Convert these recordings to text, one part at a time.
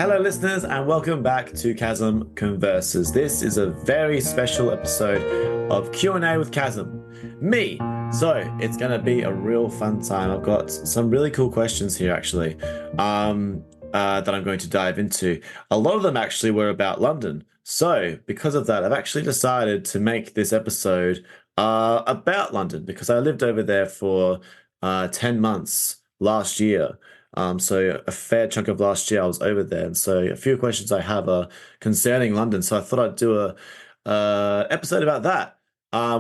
Hello, listeners, and welcome back to Chasm Converses. This is a very special episode of Q&A with Chasm. Me. So it's going to be a real fun time. I've got some really cool questions here, actually, that I'm going to dive into. A lot of them actually were about London. So because of that, I've actually decided to make this episode about London because I lived over there for 10 months last year. So a fair chunk of last year I was over there, and so a few questions I have are concerning London. So I thought I'd do a episode about that,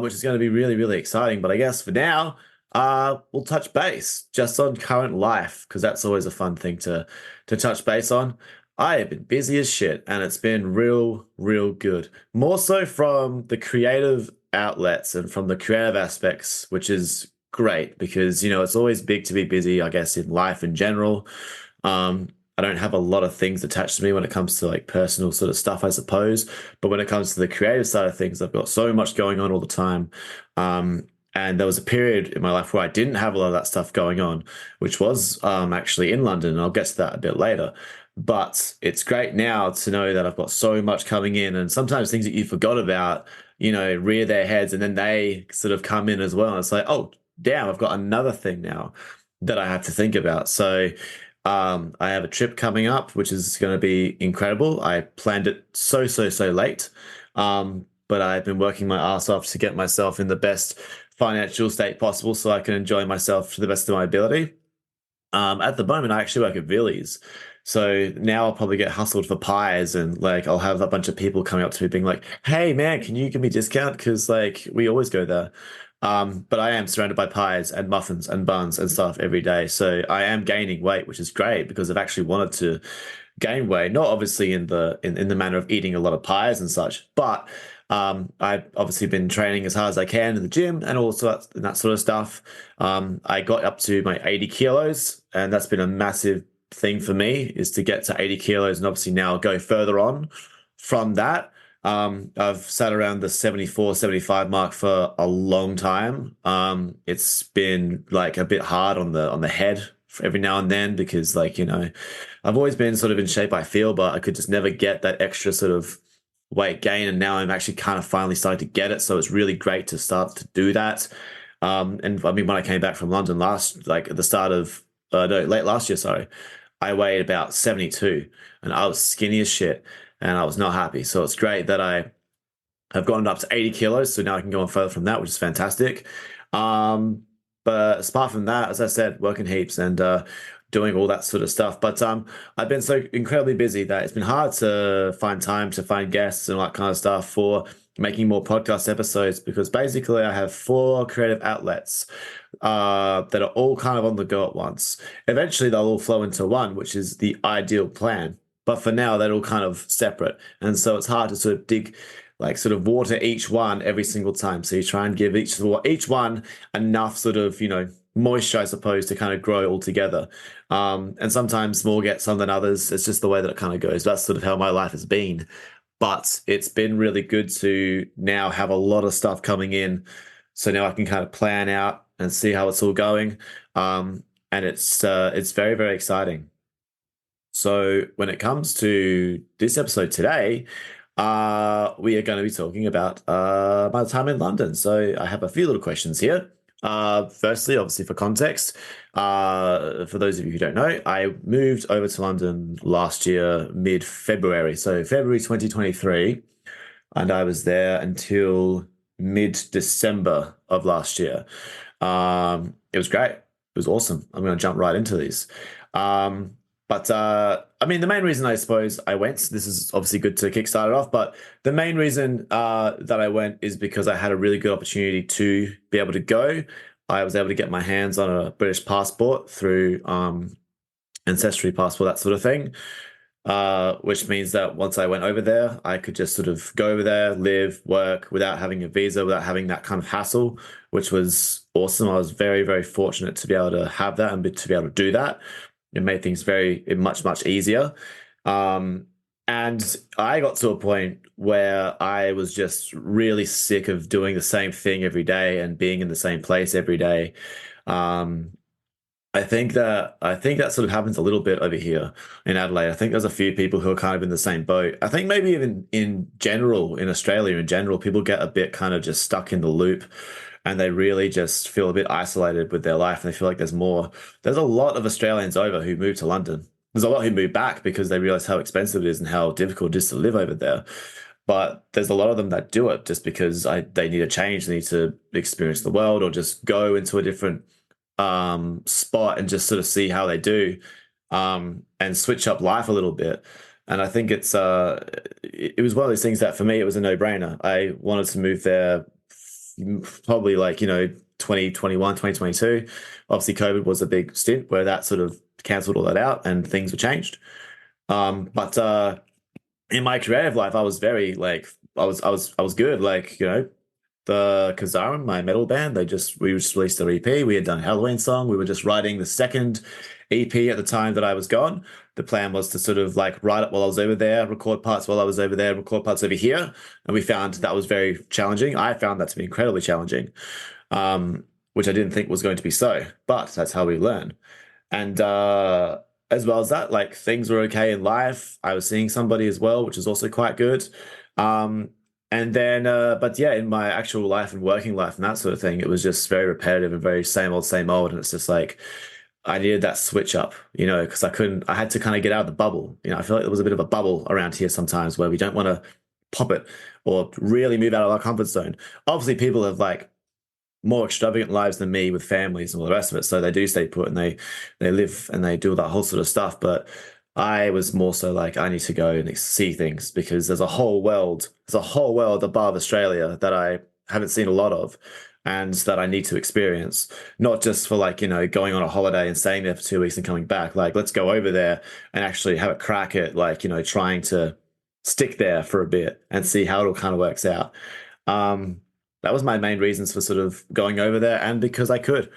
which is going to be really, really exciting. But I guess for now, we'll touch base just on current life because that's always a fun thing to touch base on. I have been busy as shit, and it's been real, real good. More so from the creative outlets and from the creative aspects, which is great because it's always big to be busy, I guess, in life in general. I don't have a lot of things attached to me when it comes to like personal sort of stuff, I suppose, but when it comes to the creative side of things, I've got so much going on all the time. And there was a period in my life where I didn't have a lot of that stuff going on, which was actually in London, and I'll get to that a bit later. But it's great now to know that I've got so much coming in, and sometimes things that you forgot about, rear their heads, and then they sort of come in as well. And it's like, oh, damn, I've got another thing now that I have to think about. So I have a trip coming up, which is going to be incredible. I planned it so late, but I've been working my ass off to get myself in the best financial state possible so I can enjoy myself to the best of my ability. At the moment, I actually work at Villiers. So now I'll probably get hustled for pies, and like I'll have a bunch of people coming up to me being like, "Hey man, can you give me a discount? Because like we always go there." But I am surrounded by pies and muffins and buns and stuff every day. So I am gaining weight, which is great because I've actually wanted to gain weight, not obviously in the manner of eating a lot of pies and such, but I've obviously been training as hard as I can in the gym and also that sort of stuff. I got up to my 80 kilos, and that's been a massive thing for me is to get to 80 kilos, and obviously now go further on from that. I've sat around the 74, 75 mark for a long time. It's been like a bit hard on the head every now and then because like, I've always been sort of in shape, I feel, but I could just never get that extra sort of weight gain. And now I'm actually kind of finally starting to get it. So it's really great to start to do that. And I mean, when I came back from London like at the start of, no, late last year, sorry, I weighed about 72 and I was skinny as shit and I was not happy. So it's great that I have gotten up to 80 kilos. So now I can go on further from that, which is fantastic. But apart from that, as I said, working heaps and doing all that sort of stuff. But I've been so incredibly busy that it's been hard to find time to find guests and all that kind of stuff for making more podcast episodes because basically I have 4 creative outlets that are all kind of on the go at once. Eventually they'll all flow into one, which is the ideal plan. But for now, they're all kind of separate. And so it's hard to sort of sort of water each one every single time. So you try and give each one enough sort of, moisture, I suppose, to kind of grow all together. And sometimes more get some than others. It's just the way that it kind of goes. That's sort of how my life has been. But it's been really good to now have a lot of stuff coming in. So now I can kind of plan out and see how it's all going. And it's very, very exciting. So when it comes to this episode today, we are going to be talking about my time in London. So I have a few little questions here. Firstly, obviously for context, for those of you who don't know, I moved over to London last year, mid-February. So February 2023, and I was there until mid-December of last year. It was great. It was awesome. I'm going to jump right into these. But I mean, the main reason I suppose I went, this is obviously good to kickstart it off, but the main reason that I went is because I had a really good opportunity to be able to go. I was able to get my hands on a British passport through ancestry passport, that sort of thing, which means that once I went over there, I could just sort of go over there, live, work without having a visa, without having that kind of hassle, which was awesome. I was very, very fortunate to be able to have that and to be able to do that. It made things much easier. And I got to a point where I was just really sick of doing the same thing every day and being in the same place every day. I think that sort of happens a little bit over here in Adelaide. I think there's a few people who are kind of in the same boat. I think maybe even in general, in Australia in general, people get a bit kind of just stuck in the loop and they really just feel a bit isolated with their life and they feel like there's more. There's a lot of Australians over who move to London. There's a lot who move back because they realize how expensive it is and how difficult it is to live over there. But there's a lot of them that do it just because they need a change, they need to experience the world or just go into a different spot and just sort of see how they do and switch up life a little bit. And I think it was one of those things that for me it was a no-brainer. I wanted to move there probably like, 2021, 2022. Obviously COVID was a big stint where that sort of cancelled all that out and things were changed. But in my creative life, I was very like I was good. Like, the Kazaram, my metal band, we just released their EP. We had done a Halloween song. We were just writing the second EP at the time that I was gone. The plan was to sort of like write it while I was over there, record parts while I was over there, record parts over here. And we found that was very challenging. I found that to be incredibly challenging, which I didn't think was going to be so, but that's how we learn. And as well as that, like things were okay in life. I was seeing somebody as well, which is also quite good. Um, and then, but yeah, in my actual life and working life and that sort of thing, it was just very repetitive and very same old, same old. And it's just like I needed that switch up, because I had to kind of get out of the bubble. I feel like there was a bit of a bubble around here sometimes where we don't want to pop it or really move out of our comfort zone. Obviously, people have like more extravagant lives than me with families and all the rest of it. So they do stay put and they live and they do that whole sort of stuff. But I was more so like I need to go and see things because there's a whole world above Australia that I haven't seen a lot of and that I need to experience. Not just for like, going on a holiday and staying there for 2 weeks and coming back. Like let's go over there and actually have a crack at like, trying to stick there for a bit and see how it all kind of works out. Um, that was my main reasons for sort of going over there and because I could.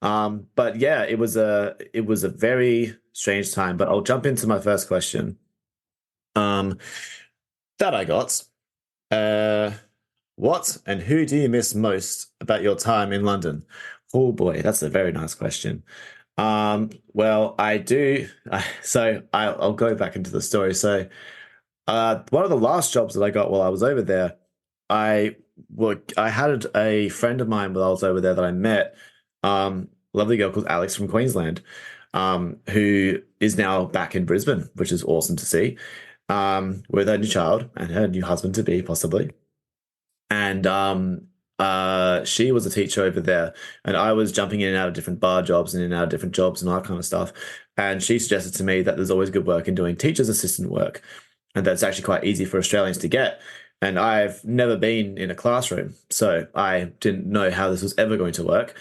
But yeah, it was a very strange time. But I'll jump into my first question. Um, that I got. Uh, what and who do you miss most about your time in London? Oh boy, that's a very nice question. Well, I do. I'll go back into the story. So, one of the last jobs that I got while I was over there, I I had a friend of mine while I was over there that I met, lovely girl called Alex from Queensland, who is now back in Brisbane, which is awesome to see, with her new child and her new husband to be possibly. And she was a teacher over there, and I was jumping in and out of different bar jobs and in and out of different jobs and all that kind of stuff. And she suggested to me that there's always good work in doing teacher's assistant work, and that's actually quite easy for Australians to get. And I've never been in a classroom, so I didn't know how this was ever going to work.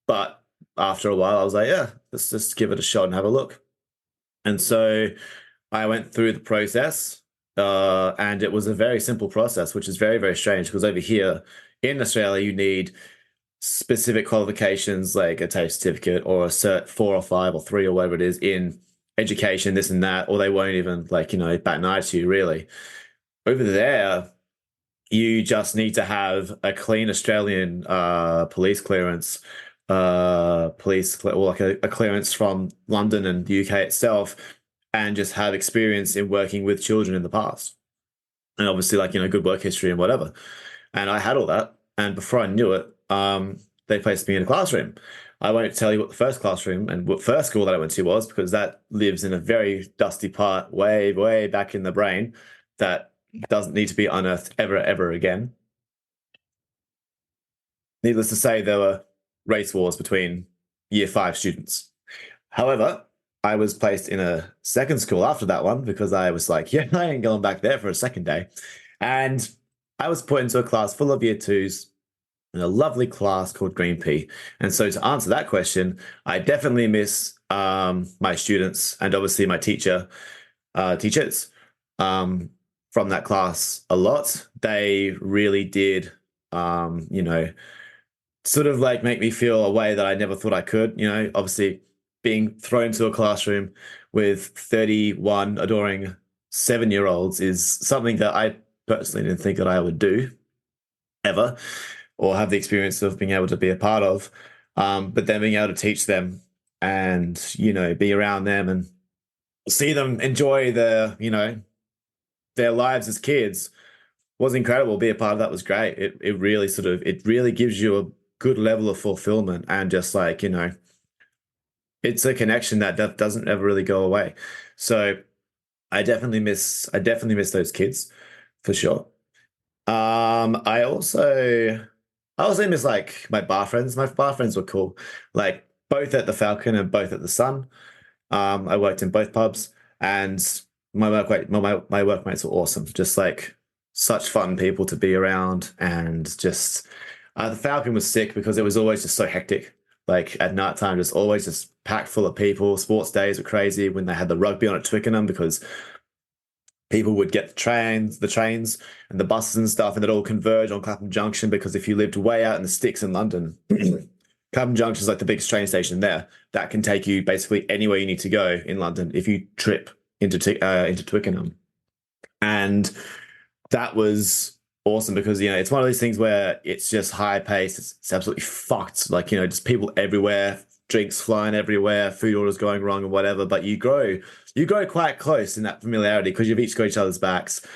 But after a while, I was like, yeah, let's just give it a shot and have a look. And so I went through the process, and it was a very simple process, which is very, very strange because over here in Australia, you need specific qualifications like a TAFE certificate or a Cert 4 or 5 or 3 or whatever it is in education, this and that, or they won't even like, bat an eye to you really. Over there, you just need to have a clean Australian police clearance, or like a clearance from London and the UK itself, and just have experience in working with children in the past. And obviously, like, good work history and whatever. And I had all that. And before I knew it, they placed me in a classroom. I won't tell you what the first classroom and what first school that I went to was because that lives in a very dusty part way, way back in the brain that doesn't need to be unearthed ever, ever again. Needless to say, there were race wars between year 5 students. However, I was placed in a second school after that one because I was like, yeah, I ain't going back there for a second day. And I was put into a class full of year 2s in a lovely class called Green Pea. And so to answer that question, I definitely miss my students and obviously my teachers from that class a lot. They really did, sort of like make me feel a way that I never thought I could. Obviously being thrown into a classroom with 31 adoring 7-year-olds is something that I personally didn't think that I would do ever or have the experience of being able to be a part of. But then being able to teach them and be around them and see them enjoy their lives as kids was incredible. Be a part of that was great. It really it really gives you a good level of fulfillment, and just like, it's a connection that doesn't ever really go away. So I definitely miss those kids for sure. I also miss like my bar friends. My bar friends were cool. Like both at the Falcon and both at the Sun. I worked in both pubs, and my workmates were awesome. Just like such fun people to be around, and just the Falcon was sick because it was always just so hectic. Like at night time, just always just packed full of people. Sports days were crazy when they had the rugby on at Twickenham, because people would get the trains and the buses and stuff, and they'd all converge on Clapham Junction, because if you lived way out in the sticks in London, Clapham Junction is like the biggest train station there. That can take you basically anywhere you need to go in London if you trip into Twickenham. And that was awesome because it's one of those things where it's just high pace. It's absolutely fucked. Like just people everywhere, drinks flying everywhere, food orders going wrong and whatever. But you grow quite close in that familiarity because you've each got each other's backs.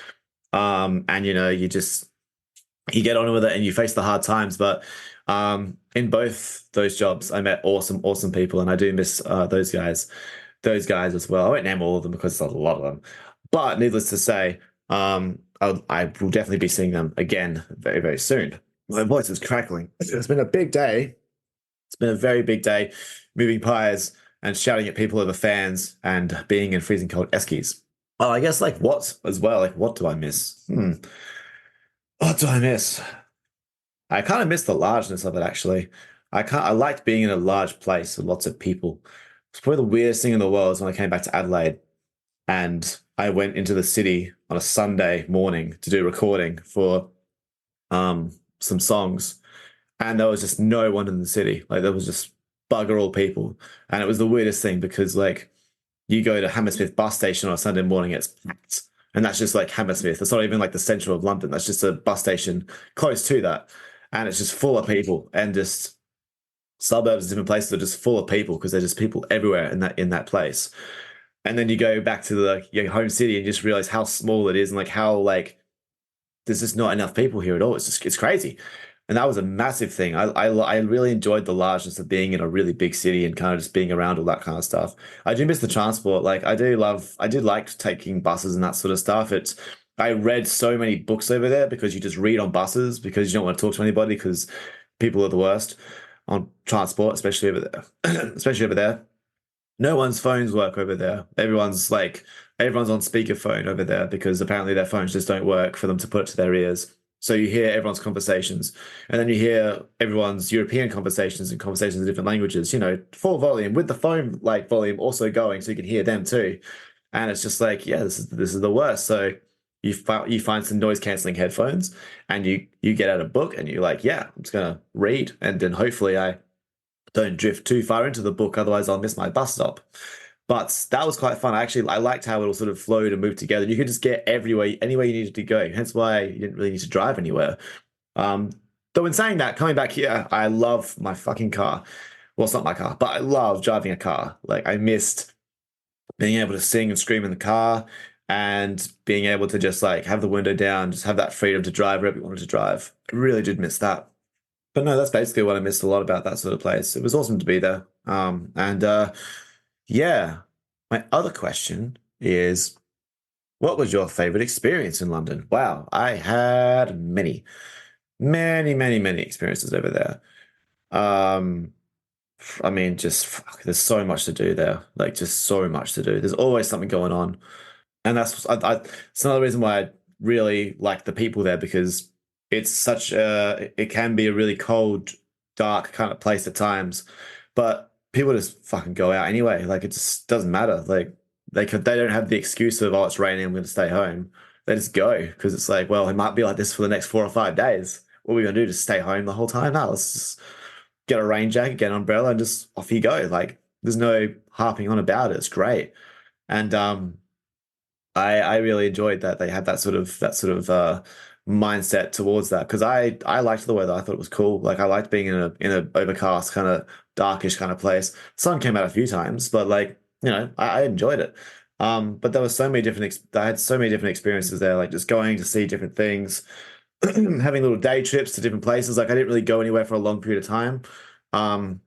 And you get on with it and you face the hard times. But in both those jobs, I met awesome, awesome people, and I do miss those guys as well. I won't name all of them because there's a lot of them, but needless to say, I will definitely be seeing them again very, very soon. My voice is crackling. It's been a big day. It's been a very big day, moving pies and shouting at people over fans and being in freezing cold eskies. Oh, I guess like what as well? Like what do I miss? What do I miss? I kind of miss the largeness of it actually. I liked being in a large place with lots of people. It's probably the weirdest thing in the world is when I came back to Adelaide and I went into the city on a Sunday morning to do recording for some songs, and there was just no one in the city. Like there was just bugger all people, and it was the weirdest thing because like you go to Hammersmith bus station on a Sunday morning, it's packed, and that's just like Hammersmith. It's not even like the centre of London. That's just a bus station close to that, and it's just full of people, and just suburbs, different places are just full of people because there's just people everywhere in that place. And then you go back to your home city and just realize how small it is, and like how like there's just not enough people here at all. It's crazy. And that was a massive thing. I really enjoyed the largeness of being in a really big city and kind of just being around all that kind of stuff. I do miss the transport. Like I did like taking buses and that sort of stuff. I read so many books over there because you just read on buses because you don't want to talk to anybody because people are the worst on transport, especially over there. Especially over there. No one's phones work over there. Everyone's on speakerphone over there because apparently their phones just don't work for them to put it to their ears. So you hear everyone's conversations, and then you hear everyone's European conversations and conversations in different languages, full volume with the phone like volume also going so you can hear them too. And it's just like, yeah, this is the worst. So you find some noise canceling headphones, and you get out a book and you're like, yeah, I'm just gonna read, and then hopefully I don't drift too far into the book, otherwise I'll miss my bus stop. But that was quite fun. I liked how it all sort of flowed and moved together. You could just get everywhere, anywhere you needed to go. Hence why you didn't really need to drive anywhere. Um, though in saying that, coming back here, I love my fucking car. Well, it's not my car, but I love driving a car. Like I missed being able to sing and scream in the car, and being able to just like have the window down, just have that freedom to drive wherever you wanted to drive. I really did miss that. But no, that's basically what I missed a lot about that sort of place. It was awesome to be there. And yeah, my other question is, what was your favorite experience in London? Wow, I had many, many, many, many experiences over there. Um, I mean, just fuck, there's so much to do there. Like, just so much to do. There's always something going on, and it's another reason why I really like the people there, because it can be a really cold, dark kind of place at times, but people just fucking go out anyway. Like it just doesn't matter. Like they don't have the excuse of, oh, it's raining, I'm going to stay home. They just go because it's like, well, it might be like this for the next 4 or 5 days. What are we going to do? Just stay home the whole time? No, let's just get a rain jacket, get an umbrella, and just off you go. Like there's no harping on about it. It's great. And I really enjoyed that they had that sort of mindset towards that, because I liked the weather. I thought it was cool. Like I liked being in a overcast kind of darkish kind of place. Sun came out a few times, but like, I enjoyed it. But there were so many different I had so many different experiences there, like just going to see different things, having little day trips to different places. Like I didn't really go anywhere for a long period of time. Um,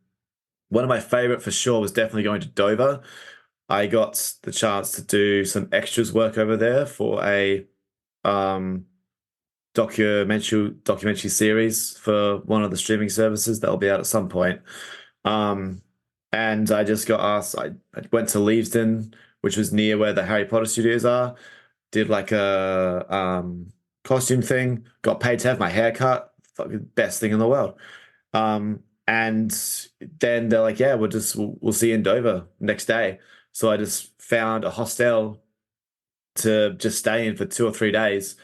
One of my favorite for sure was definitely going to Dover. I got the chance to do some extras work over there for a um documentary series for one of the streaming services that'll be out at some point. Um, and I just got asked. I went to Leavesden, which was near where the Harry Potter studios are. Did like a costume thing. Got paid to have my hair cut. Fucking best thing in the world. And then they're like, yeah, we'll see you in Dover next day. So I just found a hostel to just stay in for 2 or 3 days.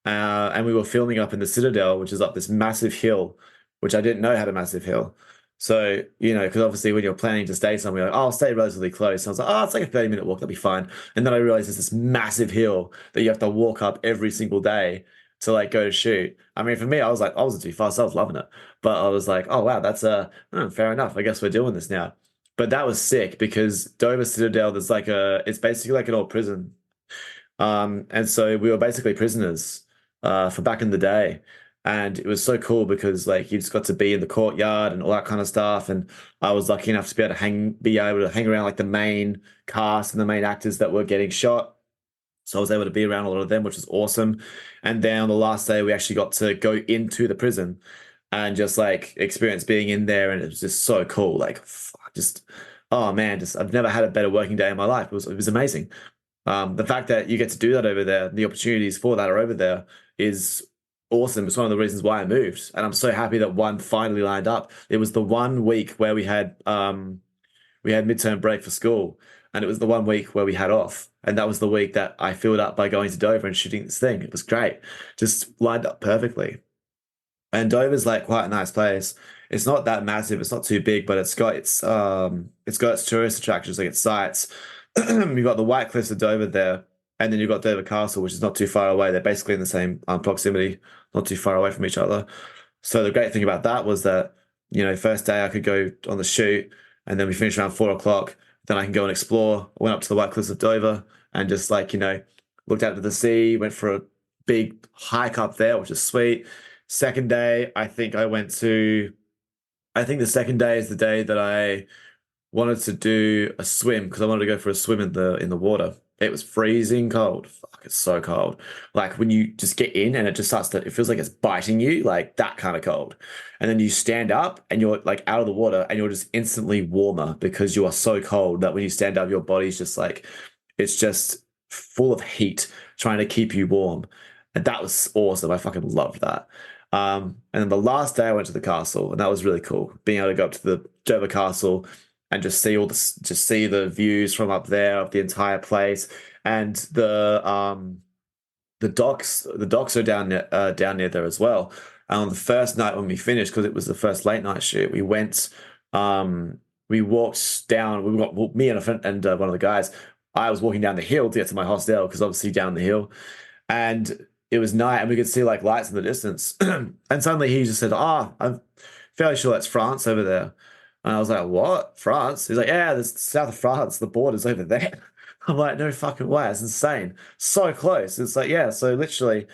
And we were filming up in the Citadel, which is up this massive hill, which I didn't know had a massive hill. So, because obviously when you're planning to stay somewhere, like, oh, I'll stay relatively close. I was like, oh, it's like a 30-minute walk, that'll be fine. And then I realized there's this massive hill that you have to walk up every single day to like go to shoot. I mean, for me, I was like, I wasn't too fast, I was loving it. But I was like, oh wow, that's fair enough. I guess we're doing this now. But that was sick because Dover Citadel, it's basically like an old prison. And so we were basically prisoners for back in the day. And it was so cool because like you just got to be in the courtyard and all that kind of stuff. And I was lucky enough to be able to hang around like the main cast and the main actors that were getting shot. So I was able to be around a lot of them, which was awesome. And then on the last day, we actually got to go into the prison and just like experience being in there. And it was just so cool. Like, just, oh man, I've never had a better working day in my life. It was amazing. The fact that you get to do that over there, the opportunities for that are over there is awesome. It's one of the reasons why I moved. And I'm so happy that one finally lined up. It was the 1 week where we had midterm break for school, and it was the 1 week where we had off. And that was the week that I filled up by going to Dover and shooting this thing. It was great. Just lined up perfectly. And Dover's like quite a nice place. It's not that massive, it's not too big, but it's got its tourist attractions, like its sites. You've got the White Cliffs of Dover there, and then you've got Dover Castle, which is not too far away. They're basically in the same proximity, not too far away from each other. So the great thing about that was that, first day I could go on the shoot, and then we finished around 4 o'clock. Then I can go and explore. I went up to the White Cliffs of Dover and just like, looked out to the sea, went for a big hike up there, which is sweet. Second day, I think the second day is the day that I wanted to do a swim because I wanted to go for a swim in the water. It was freezing cold. Fuck, it's so cold. Like when you just get in and it feels like it's biting you, like that kind of cold. And then you stand up and you're like out of the water and you're just instantly warmer because you are so cold that when you stand up, your body's just like, it's just full of heat trying to keep you warm. And that was awesome. I fucking loved that. And then the last day I went to the castle, and that was really cool. Being able to go up to the Dover Castle and just see the views from up there of the entire place, and the docks are down near there as well. And on the first night when we finished, because it was the first late night shoot, we walked down. Me and a friend and one of the guys. I was walking down the hill to get to my hostel because obviously down the hill, and it was night and we could see like lights in the distance. And suddenly he just said, I'm fairly sure that's France over there. And I was like, what? France? He's like, yeah, the south of France, the border's over there. I'm like, no fucking way. It's insane. So close. It's like, yeah, so literally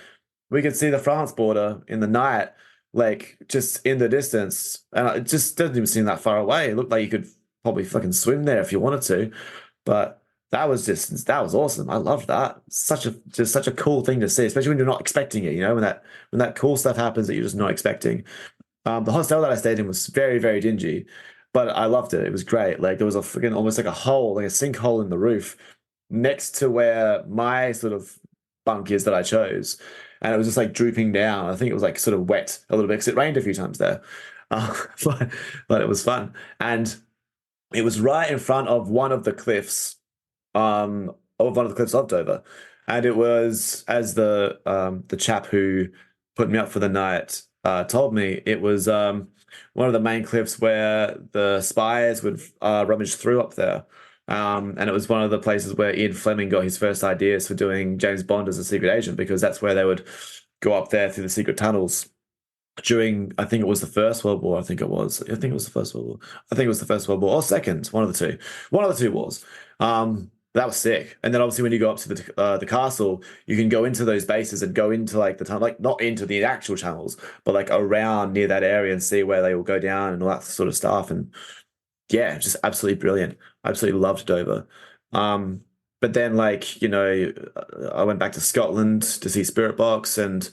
we could see the France border in the night, like just in the distance. And it just doesn't even seem that far away. It looked like you could probably fucking swim there if you wanted to. But that was awesome. I loved that. Such a cool thing to see, especially when you're not expecting it, when that cool stuff happens that you're just not expecting. The hostel that I stayed in was very, very dingy, but I loved it. It was great. Like there was a freaking almost like a hole, like a sinkhole in the roof next to where my sort of bunk is that I chose. And it was just like drooping down. I think it was like sort of wet a little bit because it rained a few times there. But it was fun. And it was right in front of one of the cliffs of Dover, and it was, as the chap who put me up for the night told me, it was one of the main cliffs where the spies would rummage through up there, and it was one of the places where Ian Fleming got his first ideas for doing James Bond as a secret agent, because that's where they would go up there through the secret tunnels during, I think it was the First World War. I think it was the First World War. I think it was the First World War or second, one of the two wars. That was sick. And then obviously when you go up to the castle, you can go into those bases and go into like the tunnel, like not into the actual channels, but like around near that area and see where they will go down and all that sort of stuff. And yeah, just absolutely brilliant. Absolutely loved Dover. Um, but then like, I went back to Scotland to see Spirit Box, and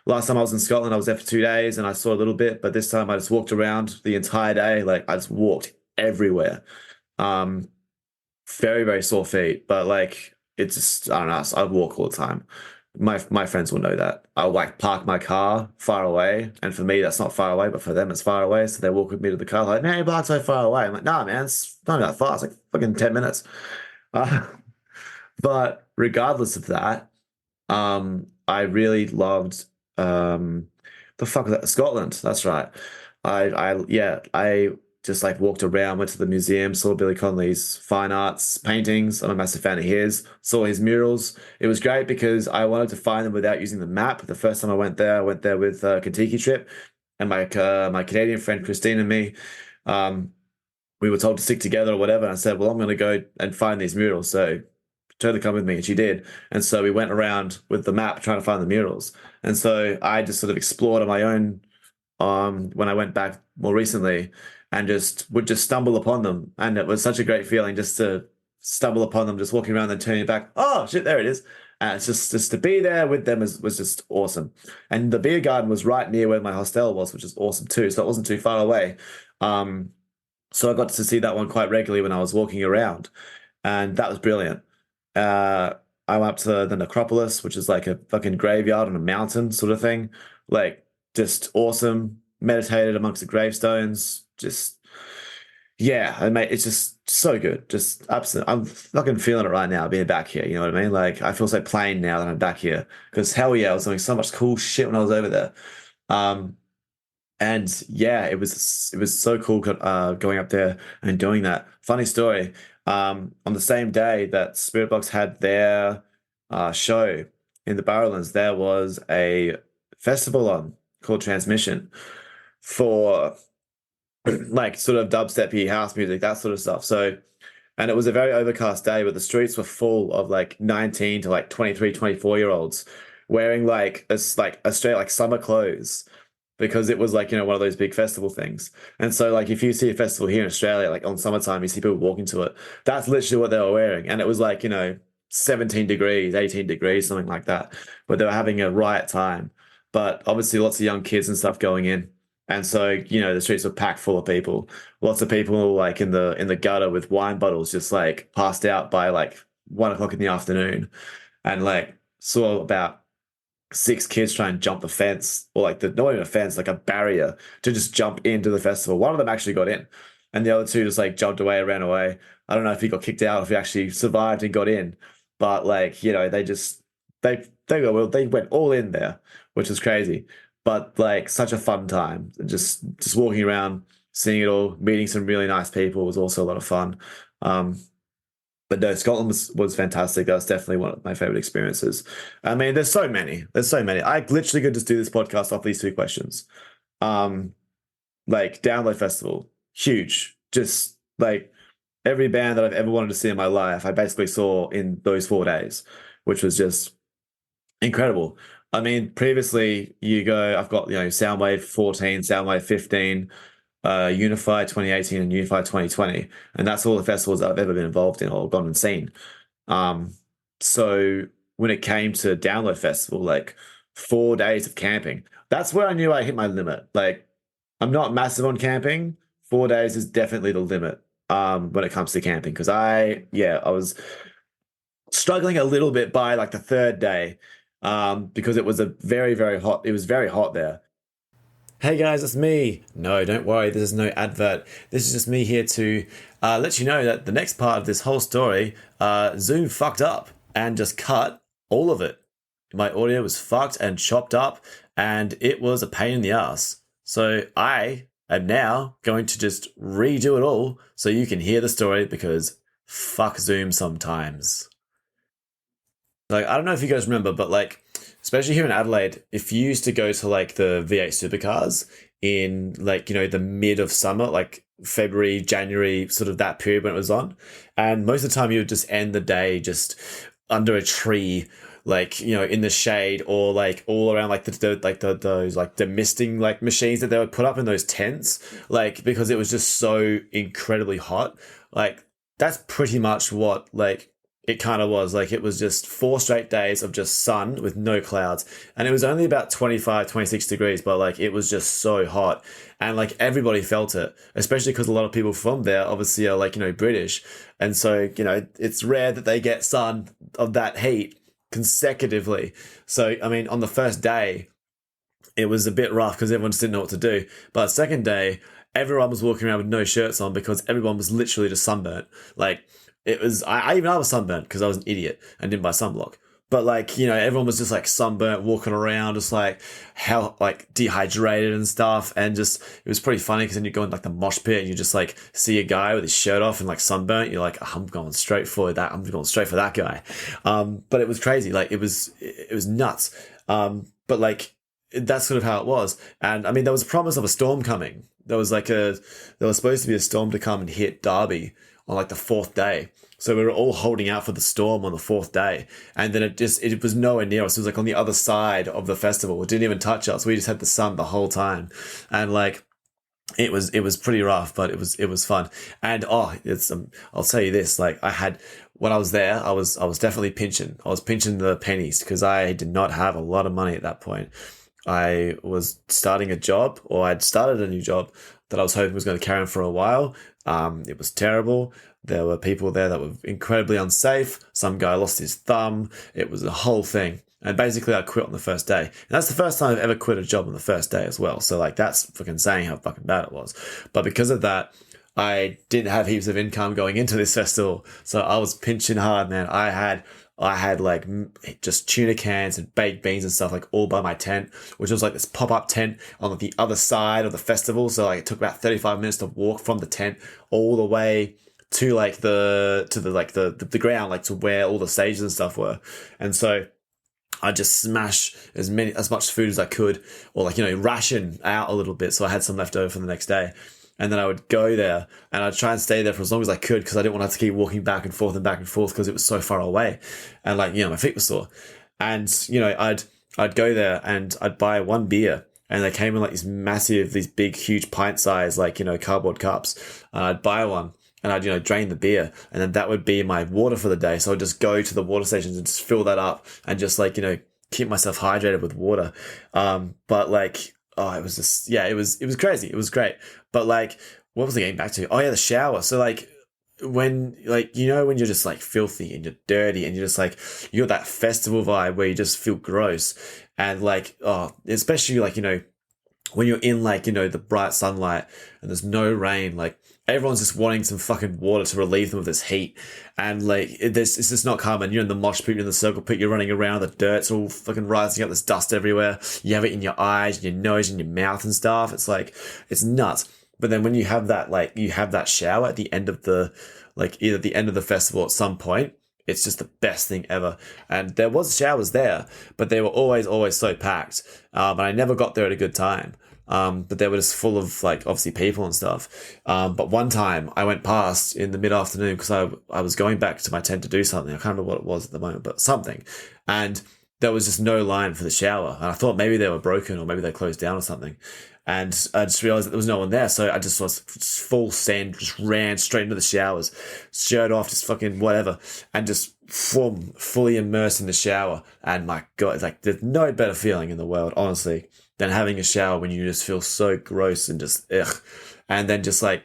last time I was in Scotland, I was there for 2 days and I saw a little bit, but this time I just walked around the entire day. Like I just walked everywhere. Um, Very, very sore feet, but like it's just, I don't know, I walk all the time. My friends will know that. I'll like park my car far away, and for me that's not far away, but for them it's far away. So they walk with me to the car, like, man, you parked so far away. I'm like, nah, man, it's not that far. It's like fucking 10 minutes. Uh, but regardless of that, I really loved the fuck was that? Scotland. That's right. I just like walked around, went to the museum, saw Billy Connolly's fine arts paintings. I'm a massive fan of his. Saw his murals. It was great because I wanted to find them without using the map. The first time I went there with a Kentucky trip, and my Canadian friend Christine and me. Um, we were told to stick together or whatever. And I said, well, I'm going to go and find these murals. So totally come with me. And she did. And so we went around with the map trying to find the murals. And so I just sort of explored on my own when I went back more recently, and just would just stumble upon them. And it was such a great feeling just to stumble upon them, just walking around and turning back. Oh shit, there it is. And it's just to be there with them was just awesome. And the beer garden was right near where my hostel was, which is awesome too. So it wasn't too far away. Um, so I got to see that one quite regularly when I was walking around, and that was brilliant. Uh, I went up to the necropolis, which is like a fucking graveyard on a mountain sort of thing. Like, just awesome. Meditated amongst the gravestones. Just, yeah, I mate, it's just so good. Just absolutely, I'm fucking feeling it right now being back here. You know what I mean? Like, I feel so plain now that I'm back here, because hell yeah, I was doing so much cool shit when I was over there. Um, and yeah, it was so cool going up there and doing that. Funny story. On the same day that Spiritbox had their show in the Barrowlands, there was a festival on called Transmission for like sort of dubsteppy house music, that sort of stuff. So, and it was a very overcast day, but the streets were full of like 19 to like 23, 24 year olds wearing like a straight like summer clothes, because it was like, one of those big festival things. And so like if you see a festival here in Australia, like on summertime, you see people walking to it. That's literally what they were wearing. And it was like, 17 degrees, 18 degrees, something like that. But they were having a riot time. But obviously lots of young kids and stuff going in. And so, the streets were packed full of people. Lots of people like in the gutter with wine bottles, just like passed out by like 1 o'clock in the afternoon. And like saw about six kids try and jump the fence, or like the not even a fence, like a barrier, to just jump into the festival. One of them actually got in, and the other two just like jumped away, ran away. I don't know if he got kicked out, if he actually survived and got in, but like, they just they went all in there, which was crazy. But like such a fun time. Just walking around, seeing it all, meeting some really nice people was also a lot of fun. Um, but no, Scotland was fantastic. That was definitely one of my favorite experiences. I mean, there's so many. There's so many. I literally could just do this podcast off these two questions. Um, like Download Festival, huge. Just like every band that I've ever wanted to see in my life, I basically saw in those 4 days, which was just incredible. I mean, previously I've got, Soundwave 14, Soundwave 15, Unify 2018 and Unify 2020. And that's all the festivals that I've ever been involved in or gone and seen. Um, so when it came to Download Festival, like 4 days of camping, that's where I knew I hit my limit. Like, I'm not massive on camping. 4 days is definitely the limit when it comes to camping, because I was struggling a little bit by like the third day, because it was it was very hot there. Hey guys, it's me. No, don't worry, this is no advert. This is just me here to let you know that the next part of this whole story, Zoom fucked up and just cut all of it. My audio was fucked and chopped up, and it was a pain in the ass. So I am now going to just redo it all so you can hear the story, because fuck Zoom sometimes. Like, I don't know if you guys remember, but like, especially here in Adelaide, if you used to go to like the V8 supercars in like, the mid of summer, like February, January, sort of that period when it was on, and most of the time you would just end the day just under a tree, like, in the shade, or like all around like those like the misting like machines that they would put up in those tents, like, because it was just so incredibly hot. Like, that's pretty much what like it kind of was. Like, it was just 4 straight days of just sun with no clouds, and it was only about 25, 26 degrees, but like it was just so hot, and like everybody felt it, especially because a lot of people from there obviously are like, British, and so it's rare that they get sun of that heat consecutively. So I mean, on the first day it was a bit rough because everyone just didn't know what to do, but second day everyone was walking around with no shirts on because everyone was literally just sunburnt. Like, it was, I was sunburnt because I was an idiot and didn't buy sunblock. But like, everyone was just like sunburnt, walking around, just like how like dehydrated and stuff. And just, it was pretty funny because then you go in like the mosh pit and you just like see a guy with his shirt off and like sunburnt. You're like, oh, I'm going straight for that. I'm going straight for that guy. But it was crazy. Like, it was nuts. But like, that's sort of how it was. And I mean, there was a promise of a storm coming. There was supposed to be a storm to come and hit Derby on like the fourth day. So we were all holding out for the storm on the fourth day. And then it was nowhere near us. It was like on the other side of the festival. It didn't even touch us. We just had the sun the whole time. And like, it was pretty rough, but it was fun. And I'll tell you this, like, when I was there, I was definitely pinching. I was pinching the pennies because I did not have a lot of money at that point. I was starting a job, or I'd started a new job that I was hoping was going to carry on for a while. It was terrible. There were people there that were incredibly unsafe. Some guy lost his thumb. It was a whole thing. And basically I quit on the first day. And that's the first time I've ever quit a job on the first day as well. So like, that's fucking saying how fucking bad it was. But because of that, I didn't have heaps of income going into this festival. So I was pinching hard, man. I had like just tuna cans and baked beans and stuff like all by my tent, which was like this pop-up tent on the other side of the festival. So like it took about 35 minutes to walk from the tent all the way to like the ground, like to where all the stages and stuff were. And so I just smash as much food as I could, or like, ration out a little bit. So I had some left over for the next day. And then I would go there and I'd try and stay there for as long as I could because I didn't want to have to keep walking back and forth because it was so far away. And like, my feet were sore. And, I'd go there and I'd buy one beer, and they came in like these big, huge pint size, like, cardboard cups. And I'd buy one and I'd, drain the beer, and then that would be my water for the day. So I'd just go to the water stations and just fill that up and just like, keep myself hydrated with water. But like, oh, it was just, yeah, it was crazy. It was great. But like, what was I getting back to? Oh yeah, the shower. So like, when like, when you're just like filthy and you're dirty and you're just like, you got that festival vibe where you just feel gross. And like, oh, especially like, when you're in like, the bright sunlight and there's no rain, like everyone's just wanting some fucking water to relieve them of this heat. And like, it's just not common. You're in the mosh pit, you're in the circle pit, you're running around, the dirt's all fucking rising up, there's dust everywhere. You have it in your eyes and your nose and your mouth and stuff. It's like, it's nuts. But then when you have that, like, you have that shower at the end of either the end of the festival at some point, it's just the best thing ever. And there was showers there, but they were always so packed. And I never got there at a good time. But they were just full of like, obviously, people and stuff. But one time I went past in the mid-afternoon because I was going back to my tent to do something. I can't remember what it was at the moment, but something. And there was just no line for the shower. And I thought maybe they were broken or maybe they closed down or something. And I just realized that there was no one there. So I just was full send, just ran straight into the showers, shirt off, just fucking whatever, and just fully immersed in the shower. And my God, it's like, there's no better feeling in the world, honestly, than having a shower when you just feel so gross and just ugh. And then just like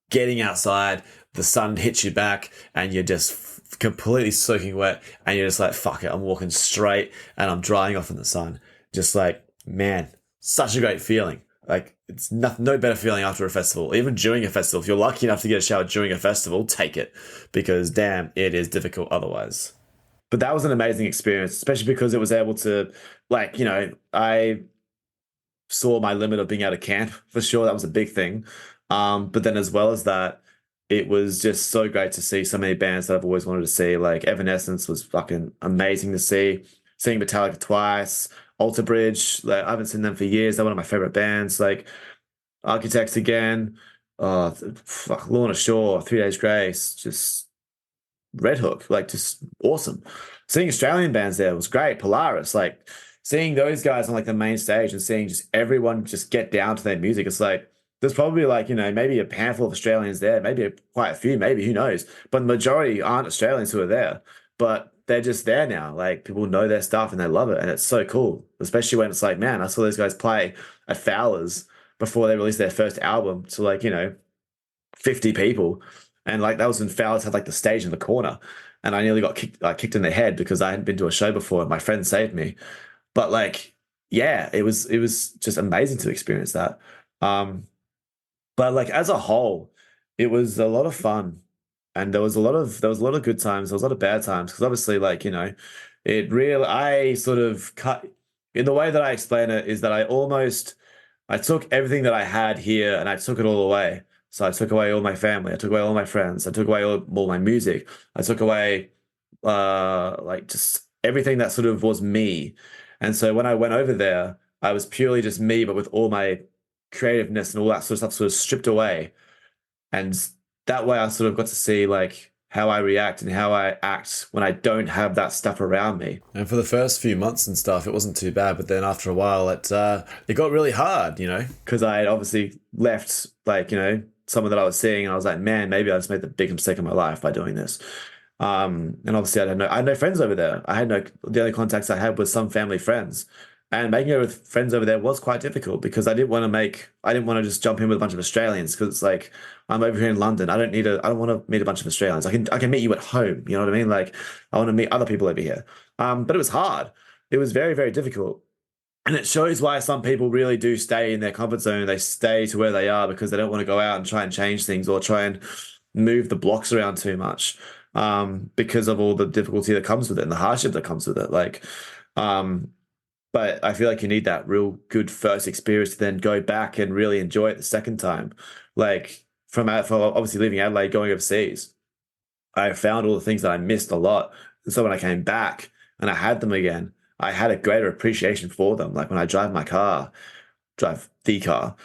getting outside, the sun hits you back and you're just completely soaking wet and you're just like, fuck it, I'm walking straight and I'm drying off in the sun. Just like, man, such a great feeling. Like, it's no better feeling after a festival, even during a festival. If you're lucky enough to get a shower during a festival, take it, because damn, it is difficult otherwise. But that was an amazing experience, especially because it was able to, like, I saw my limit of being able to camp for sure. That was a big thing. But then as well as that, it was just so great to see so many bands that I've always wanted to see. Like Evanescence was fucking amazing to see. Seeing Metallica twice, Alter Bridge, like I haven't seen them for years. They're one of my favorite bands. Like Architects again, fuck, Lorna Shore, 3 Days Grace, just Red Hook, like just awesome. Seeing Australian bands there was great. Polaris, like seeing those guys on like the main stage and seeing just everyone just get down to their music. It's like there's probably like, maybe a handful of Australians there, maybe quite a few, maybe who knows. But the majority aren't Australians who are there, but they're just there now. Like people know their stuff and they love it. And it's so cool, especially when it's like, man, I saw those guys play at Fowler's before they released their first album to like, 50 people. And like that was when Fowler's had like the stage in the corner. And I nearly got kicked in the head because I hadn't been to a show before and my friend saved me. But like, yeah, it was just amazing to experience that. Um, but like as a whole, it was a lot of fun. And there was a lot of good times, there was a lot of bad times, because obviously, like, it really I sort of cut in the way that I explain it is that I took everything that I had here and I took it all away. So I took away all my family, I took away all my friends, I took away all my music, I took away like just everything that sort of was me. And so when I went over there, I was purely just me, but with all my creativeness and all that sort of stuff sort of stripped away. And that way I sort of got to see like how I react and how I act when I don't have that stuff around me. And for the first few months and stuff, it wasn't too bad, but then after a while, it got really hard, because I had obviously left like someone that I was seeing, and I was like, man, maybe I just made the big mistake of my life by doing this. And obviously I had no friends over there. The only contacts I had was some family friends. And making it with friends over there was quite difficult because I didn't want to just jump in with a bunch of Australians, because it's like I'm over here in London. I don't want to meet a bunch of Australians. I can meet you at home. You know what I mean? Like I want to meet other people over here. But it was hard. It was very, very difficult. And it shows why some people really do stay in their comfort zone. They stay to where they are because they don't want to go out and try and change things or try and move the blocks around too much, because of all the difficulty that comes with it and the hardship that comes with it. Um, but I feel like you need that real good first experience to then go back and really enjoy it the second time. Like for obviously leaving Adelaide, going overseas, I found all the things that I missed a lot. And so when I came back and I had them again, I had a greater appreciation for them. Like when I drive the car,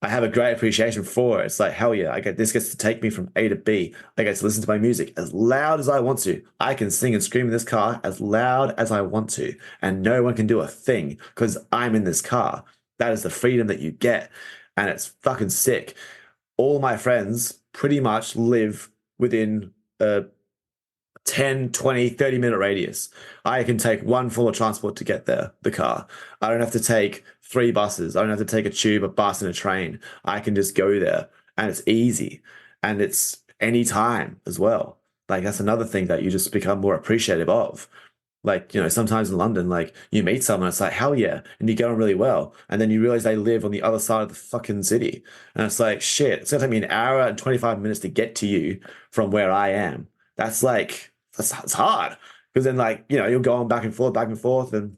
I have a great appreciation for it. It's like, hell yeah, this gets to take me from A to B. I get to listen to my music as loud as I want to. I can sing and scream in this car as loud as I want to, and no one can do a thing because I'm in this car. That is the freedom that you get, and it's fucking sick. All my friends pretty much live within a 10, 20, 30-minute radius. I can take one form of transport to get there, the car. I don't have to take 3 buses. I don't have to take a tube, a bus, and a train. I can just go there, and it's easy, and it's any time as well. Like that's another thing that you just become more appreciative of. Like, sometimes in London, like you meet someone, it's like, hell yeah, and you get on really well. And then you realize they live on the other side of the fucking city. And it's like, shit, it's gonna take me an hour and 25 minutes to get to you from where I am. That's hard. Because then like, you're going back and forth, and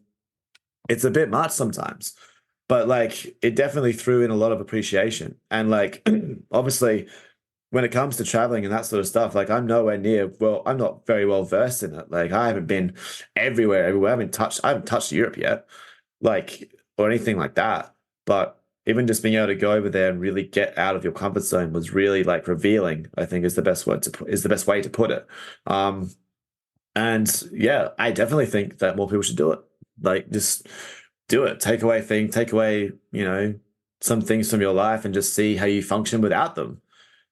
it's a bit much sometimes. But like it definitely threw in a lot of appreciation. And like obviously when it comes to traveling and that sort of stuff, like I'm not very well versed in it. Like I haven't been everywhere. I haven't touched Europe yet, like, or anything like that. But even just being able to go over there and really get out of your comfort zone was really like revealing, I think is the best way to put it. Um, and yeah, I definitely think that more people should do it. Like just do it. Take away, some things from your life and just see how you function without them,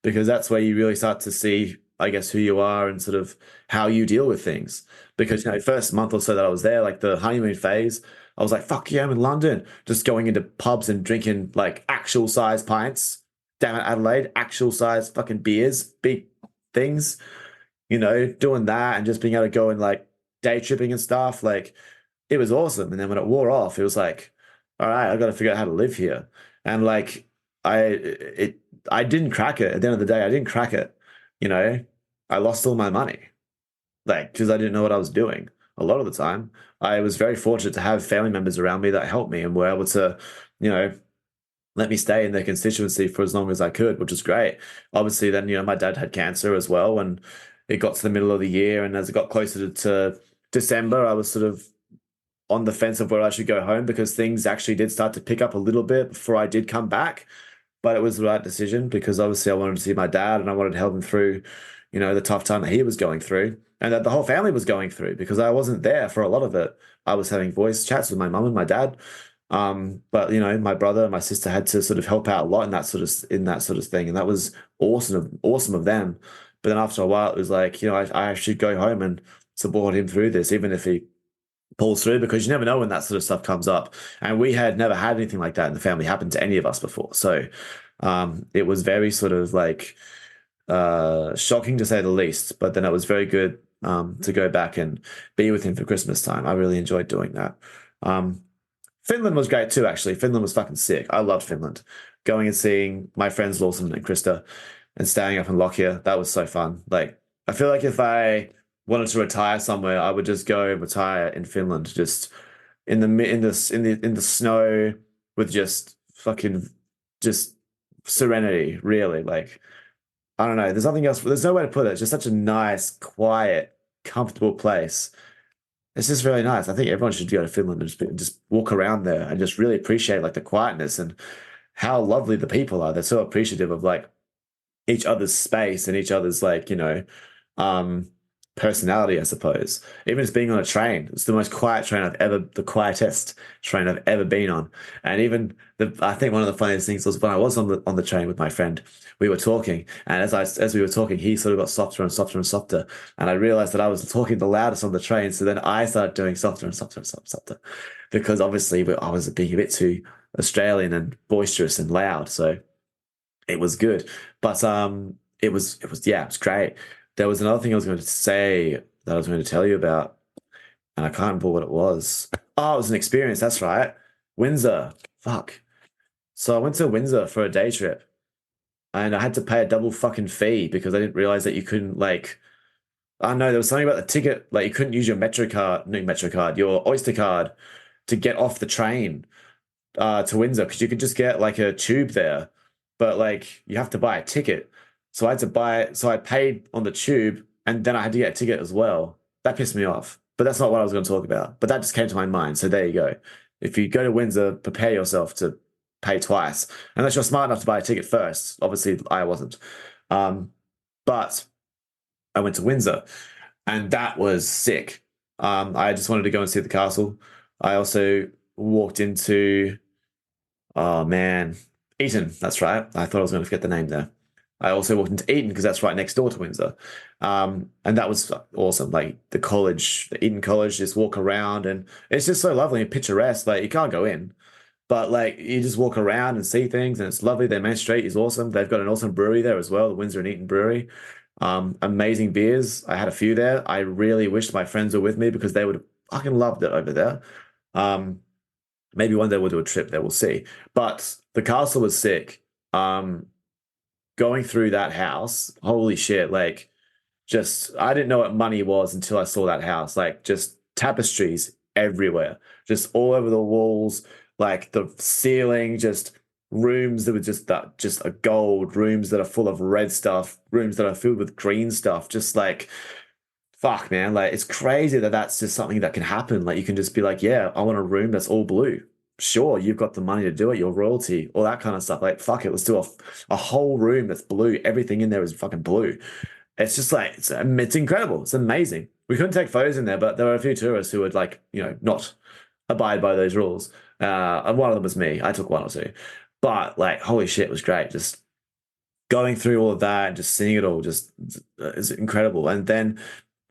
because that's where you really start to see, I guess, who you are and sort of how you deal with things. Because, first month or so that I was there, like the honeymoon phase, I was like, fuck yeah, I'm in London. Just going into pubs and drinking like actual size pints. Damn it, Adelaide, actual size fucking beers, big things, doing that and just being able to go and like day tripping and stuff. Like it was awesome. And then when it wore off, it was like, all right, I got to figure out how to live here. And like, I didn't crack it. At the end of the day, I didn't crack it. You know, I lost all my money, like, because I didn't know what I was doing. A lot of the time, I was very fortunate to have family members around me that helped me and were able to, you know, let me stay in their constituency for as long as I could, which was great. Obviously, then, my dad had cancer as well, and it got to the middle of the year, and as it got closer to December, I was sort of on the fence of where I should go home because things actually did start to pick up a little bit before I did come back. But it was the right decision because obviously I wanted to see my dad and I wanted to help him through, the tough time that he was going through and that the whole family was going through because I wasn't there for a lot of it. I was having voice chats with my mum and my dad. But my brother and my sister had to sort of help out a lot in that sort of thing. And that was awesome of them. But then after a while, it was like, I should go home and support him through this, even if he pulls through, because you never know when that sort of stuff comes up. And we had never had anything like that in the family happen to any of us before. So it was very sort of like shocking to say the least. But then it was very good to go back and be with him for Christmas time. I really enjoyed doing that. Finland was great too, actually. Finland was fucking sick. I loved Finland. Going and seeing my friends Lawson and Krista and staying up in Lockyer, that was so fun. Like, I feel like if I wanted to retire somewhere, I would just go retire in Finland, just in the snow with just fucking just serenity, really. Like, I don't know. There's nothing else. There's no way to put it. It's just such a nice, quiet, comfortable place. It's just really nice. I think everyone should go to Finland and just walk around there and just really appreciate like the quietness and how lovely the people are. They're so appreciative of like each other's space and each other's like, um, personality, I suppose. Even just being on a train, it's the most quiet train the quietest train I've ever been on. And even I think one of the funniest things was when I was on the train with my friend, we were talking, and as we were talking, he sort of got softer and softer and softer, and I realized that I was talking the loudest on the train. So then I started doing softer and softer and softer, softer, because obviously I was being a bit too Australian and boisterous and loud. So it was good, but it was yeah, it was great. There was another thing I was going to say that I was going to tell you about, and I can't remember what it was. Oh, it was an experience. That's right, Windsor. Fuck. So I went to Windsor for a day trip, and I had to pay a double fucking fee because I didn't realize that you couldn't like. I don't know, there was something about the ticket, like you couldn't use your your Oyster card to get off the train to Windsor because you could just get like a tube there, but like you have to buy a ticket. So I had to buy so I paid on the tube and then I had to get a ticket as well. That pissed me off. But that's not what I was going to talk about. But that just came to my mind. So there you go. If you go to Windsor, prepare yourself to pay twice. Unless you're smart enough to buy a ticket first. Obviously, I wasn't. But I went to Windsor and that was sick. I just wanted to go and see the castle. I also walked into Oh man, Eton. That's right. I thought I was going to forget the name there. I also walked into Eton because that's right next door to Windsor, and that was awesome. Like the college, the Eton College, just walk around, and it's just so lovely and picturesque. Like you can't go in, but like you just walk around and see things, and it's lovely. Their main street is awesome. They've got an awesome brewery there as well, the Windsor and Eton Brewery. Amazing beers. I had a few there. I really wish my friends were with me because they would have fucking loved it over there. Um, Maybe one day we'll do a trip there. We'll see. But the castle was sick. Going through that house, holy shit! Like, just I didn't know what money was until I saw that house. Like, just tapestries everywhere, just all over the walls, like the ceiling, just rooms that were just a gold, rooms that are full of red stuff, rooms that are filled with green stuff, just like fuck, man. Like, it's crazy that that's just something that can happen. Like, you can just be like, yeah, I want a room that's all blue. Sure, you've got the money to do it, your royalty, all that kind of stuff. Like, fuck it, let's do a whole room that's blue. Everything in there is fucking blue. It's just like, it's incredible. It's amazing. We couldn't take photos in there, but there were a few tourists who would, like, not abide by those rules. And one of them was me. I took one or two. But, like, holy shit, it was great. Just going through all of that and just seeing it all just is incredible. And then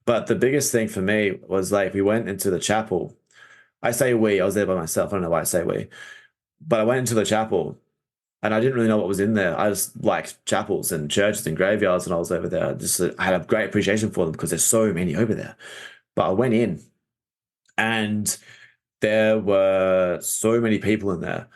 but the biggest thing for me was like we went into the chapel. I say we, I was there by myself. I don't know why I say we. But I went into the chapel and I didn't really know what was in there. I just liked chapels and churches and graveyards and I was over there. I had a great appreciation for them because there's so many over there. But I went in and there were so many people in there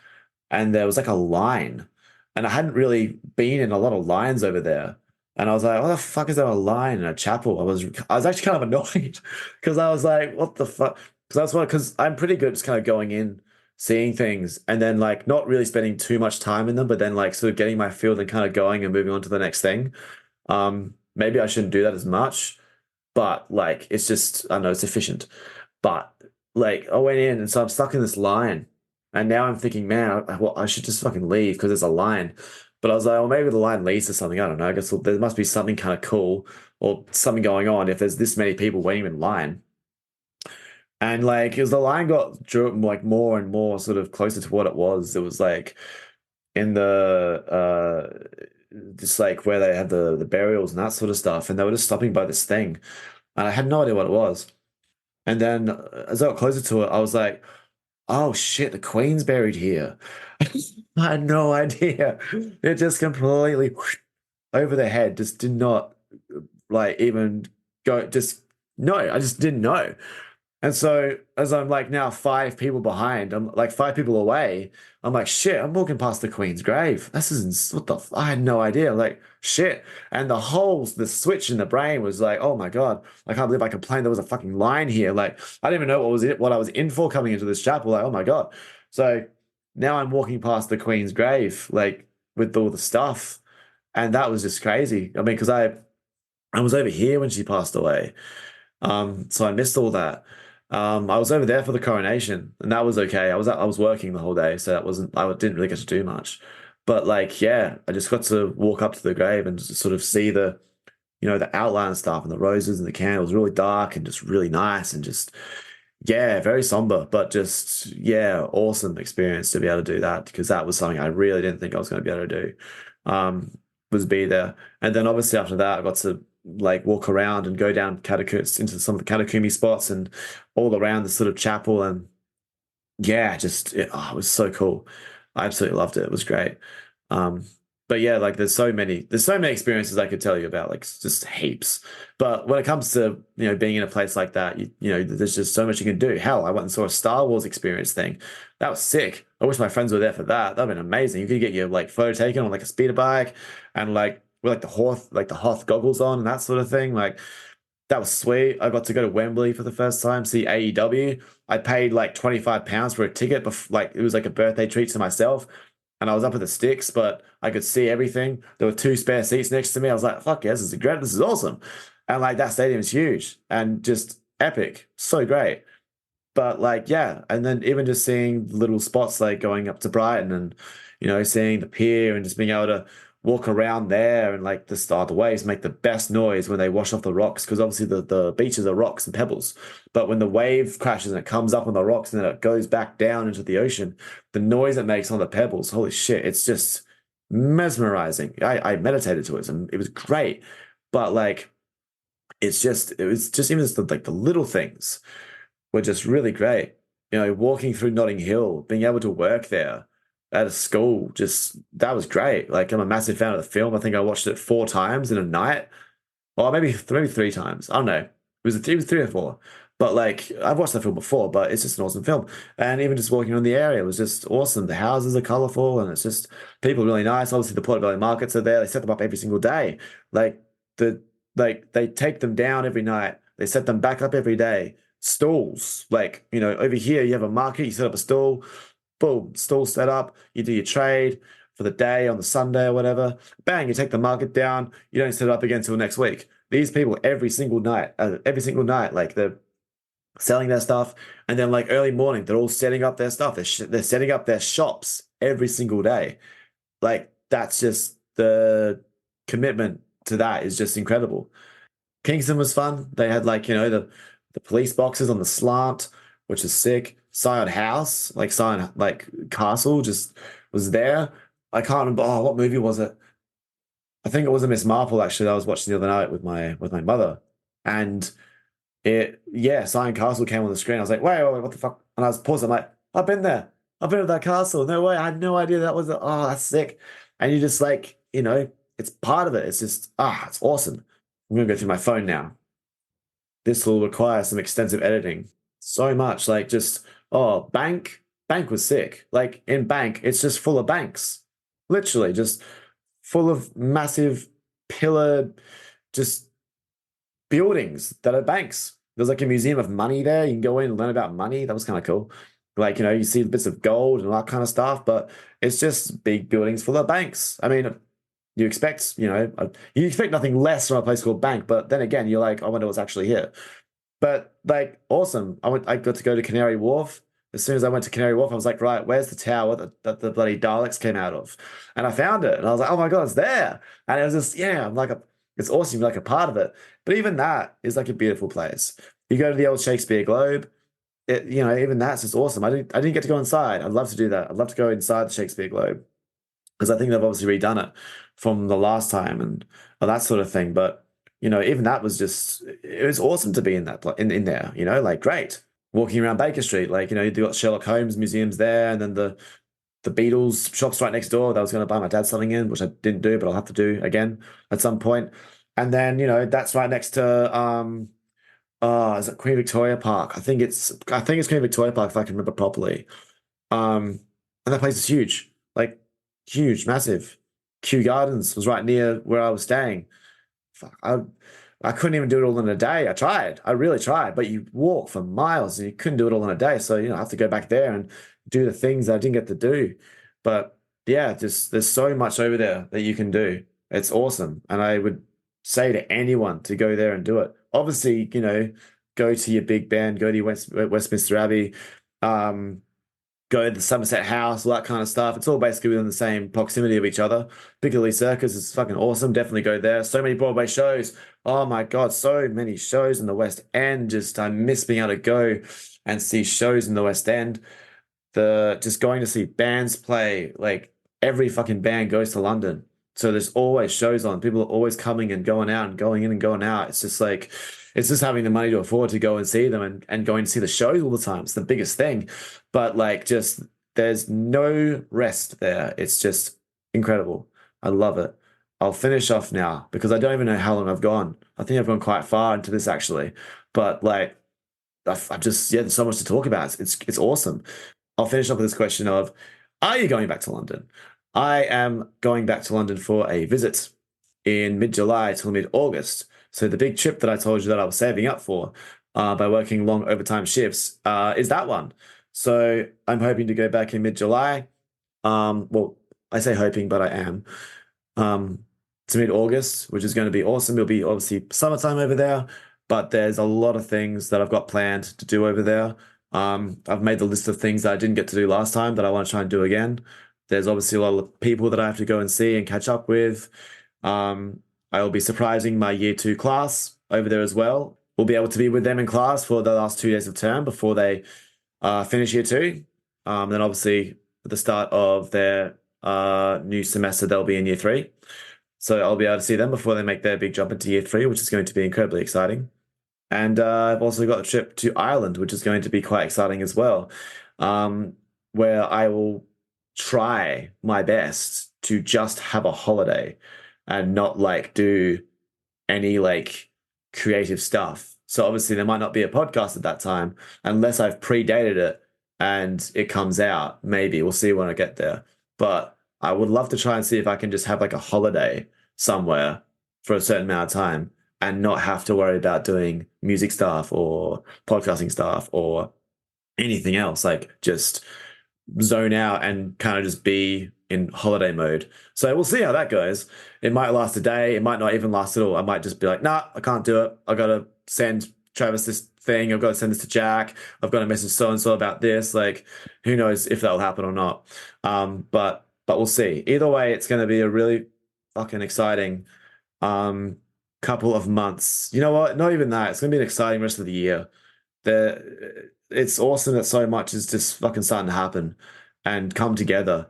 and there was like a line. And I hadn't really been in a lot of lines over there. And I was like, what the fuck is there a line in a chapel? I was actually kind of annoyed because I was like, what the fuck? Because I'm pretty good at just kind of going in seeing things, and then like not really spending too much time in them, but then like sort of getting my field and kind of going and moving on to the next thing. Maybe I shouldn't do that as much, but like it's just I don't know, it's efficient. But like I went in and so I'm stuck in this line, and now I'm thinking, man, well, I should just fucking leave because there's a line. But I was like, well, maybe the line leads to something. I don't know. I guess there must be something kind of cool or something going on if there's this many people waiting in line. And like as the line got like more and more sort of closer to what it was like in the just like where they had the burials and that sort of stuff, and they were just stopping by this thing, and I had no idea what it was. And then as I got closer to it, I was like, "Oh shit, the Queen's buried here." I had no idea. It just completely over their head. Just did not like even go. Just no, I just didn't know. And so as I'm like now 5 people behind, I'm like 5 people away. I'm like, shit, I'm walking past the Queen's grave. This isn't what the I had no idea. Like, shit. And the switch in the brain was like, oh my God, I can't believe I complained there was a fucking line here. Like, I didn't even know what I was in for coming into this chapel. Like, oh my God. So now I'm walking past the Queen's grave, like with all the stuff. And that was just crazy. I mean, because I was over here when she passed away. So I missed all that. I was over there for the coronation, and that was okay. I was working the whole day, so that wasn't I didn't really get to do much. But like, yeah, I just got to walk up to the grave and just sort of see the outline stuff and the roses and the candles, really dark and just really nice and just yeah, very somber, but just yeah, awesome experience to be able to do that because that was something I really didn't think I was going to be able to do. Was be there, and then obviously after that, I got to like walk around and go down catacombs into some of the catacomby spots and all around the sort of chapel, and yeah, it was so cool. I absolutely loved it. It was great. Um, but yeah, like there's so many experiences I could tell you about, like just heaps. But when it comes to, being in a place like that, there's just so much you can do. Hell, I went and saw a Star Wars experience thing. That was sick. I wish my friends were there for that. That'd been amazing. You could get your like photo taken on like a speeder bike and like with like the Hoth goggles on and that sort of thing. Like that was sweet. I got to go to Wembley for the first time, see AEW. I paid like £25 for a ticket, like it was like a birthday treat to myself. And I was up at the sticks, but I could see everything. There were 2 spare seats next to me. I was like, fuck yeah, this is great. This is awesome. And like that stadium is huge and just epic. So great. But like, yeah, and then even just seeing little spots like going up to Brighton and, seeing the pier and just being able to walk around there and like the waves make the best noise when they wash off the rocks because obviously the beaches are rocks and pebbles. But when the wave crashes and it comes up on the rocks and then it goes back down into the ocean, the noise it makes on the pebbles, holy shit, it's just mesmerizing. I meditated to it and it was great. But like it was just even just like the little things were just really great. Walking through Notting Hill, being able to work there at a school, just that was great. Like I'm a massive fan of the film. I think I watched it 4 times in a night, or maybe 3 times. I don't know. It was 3 or 4. But like I've watched the film before, but it's just an awesome film. And even just walking around the area was just awesome. The houses are colorful and it's just people are really nice. Obviously the Portobello markets are there. They set them up every single day. Like the they take them down every night. They set them back up every day. Stalls, like over here you have a market, you set up a stall, boom, stall set up, you do your trade for the day on the Sunday or whatever, bang, you take the market down, you don't set it up again until next week. These people every single night, like they're selling their stuff, and then like early morning, they're all setting up their stuff. They're setting up their shops every single day. Like that's just the commitment to that is just incredible. Kingston was fun. They had like, the police boxes on the slant, which is sick. Scion House, like Scion like Castle just was there. I can't remember what movie was it? I think it was a Miss Marple actually that I was watching the other night with my mother. And Scion Castle came on the screen. I was like, wait, what the fuck? And I was paused. I'm like, I've been there. I've been at that castle. No way. I had no idea that was that's sick. And you just like, it's part of it. It's just it's awesome. I'm gonna go through my phone now. This will require some extensive editing. So much, like just bank was sick. Like in bank, it's just full of banks, literally just full of massive pillar, just buildings that are banks. There's like a museum of money there. You can go in and learn about money. That was kind of cool. Like, you see bits of gold and all that kind of stuff, but it's just big buildings full of banks. I mean, you expect, you expect nothing less from a place called Bank, but then again, you're like, I wonder what's actually here. But like, awesome. I got to go to Canary Wharf. As soon as I went to Canary Wharf, I was like, right, where's the tower that the bloody Daleks came out of? And I found it, and I was like, oh my God, it's there. And it was just, yeah, I'm like, it's awesome, you're like a part of it. But even that is like a beautiful place. You go to the old Shakespeare Globe. Even that's just awesome. I didn't get to go inside. I'd love to do that. I'd love to go inside the Shakespeare Globe because I think they've obviously redone it from the last time and that sort of thing. But even that was just it was awesome to be in that in there. Like great walking around Baker Street. Like you've got Sherlock Holmes museums there, and then the Beatles shops right next door. That I was going to buy my dad something in, which I didn't do, but I'll have to do again at some point. And then that's right next to is it Queen Victoria Park? I think it's Queen Victoria Park if I can remember properly. And that place is huge, like huge, massive. Kew Gardens was right near where I was staying. Fuck, I couldn't even do it all in a day. I tried, I really tried, but you walk for miles and you couldn't do it all in a day. So I have to go back there and do the things that I didn't get to do. But yeah, just there's so much over there that you can do. It's awesome, and I would say to anyone to go there and do it. Obviously, go to your Big Ben, go to your Westminster Abbey, go to the Somerset House, all that kind of stuff. It's all basically within the same proximity of each other. Piccadilly Circus is fucking awesome. Definitely go there. So many Broadway shows. Oh my God, so many shows in the West End. Just I miss being able to go and see shows in the West End. Just going to see bands play, like every fucking band goes to London. So there's always shows on. People are always coming and going out and going in and going out. It's just like, it's just having the money to afford to go and see them and going to see the shows all the time. It's the biggest thing. But like, just there's no rest there. It's just incredible. I love it. I'll finish off now because I don't even know how long I've gone. I think I've gone quite far into this actually. But like, I've just, yeah, there's so much to talk about. It's awesome. I'll finish off with this question of, are you going back to London? I am going back to London for a visit in mid-July till mid-August. So the big trip that I told you that I was saving up for by working long overtime shifts is that one. So I'm hoping to go back in mid-July. Well, I say hoping, but I am. To mid-August, which is going to be awesome. It'll be obviously summertime over there, but there's a lot of things that I've got planned to do over there. I've made the list of things that I didn't get to do last time that I want to try and do again. There's obviously a lot of people that I have to go and see and catch up with. I will be surprising my year 2 class over there as well. We'll be able to be with them in class for the last 2 days of term before they finish year 2. Then obviously at the start of their new semester, they'll be in year 3. So I'll be able to see them before they make their big jump into year 3, which is going to be incredibly exciting. And I've also got a trip to Ireland, which is going to be quite exciting as well, where I will try my best to just have a holiday and not like do any like creative stuff. So obviously there might not be a podcast at that time unless I've predated it and it comes out. Maybe we'll see when I get there. But I would love to try and see if I can just have like a holiday somewhere for a certain amount of time and not have to worry about doing music stuff or podcasting stuff or anything else. Like just zone out and kind of just be in holiday mode. So we'll see how that goes. It might last a day. It might not even last at all. I might just be like, nah, I can't do it. I got to send Travis this thing. I've got to send this to Jack. I've got to message so-and-so about this. Like, who knows if that'll happen or not. But we'll see. Either way, it's going to be a really fucking exciting couple of months. You know what? Not even that. It's going to be an exciting rest of the year. It's awesome that so much is just fucking starting to happen and come together.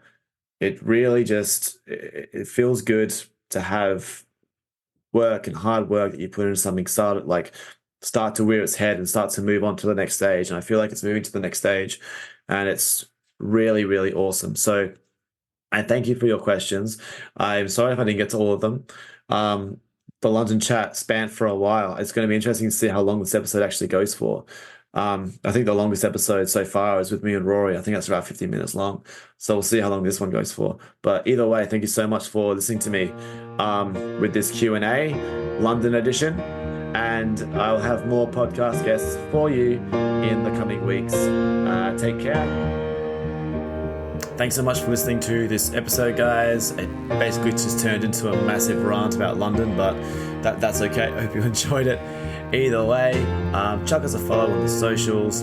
It really just, it feels good to have work and hard work that you put into something start to rear its head and start to move on to the next stage. And I feel like it's moving to the next stage and it's really, really awesome. So I thank you for your questions. I'm sorry if I didn't get to all of them. The London chat spanned for a while. It's going to be interesting to see how long this episode actually goes for. I think the longest episode so far is with me and Rory. I think that's about 15 minutes long. So we'll see how long this one goes for. But either way, thank you so much for listening to me with this Q&A London edition. and I'll have more podcast guests for you in the coming weeks. Take care. Thanks so much for listening to this episode, guys. It basically just turned into a massive rant about London, but that's okay. I hope you enjoyed it. Either way, chuck us a follow on the socials.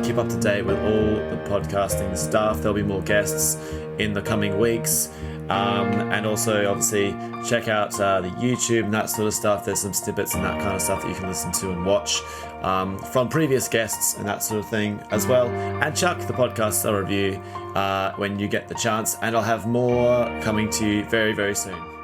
Keep up to date with all the podcasting stuff. There'll be more guests in the coming weeks. And also, obviously, check out the YouTube and that sort of stuff. There's some snippets and that kind of stuff that you can listen to and watch from previous guests and that sort of thing as well. And chuck the podcast a review when you get the chance. And I'll have more coming to you very, very soon.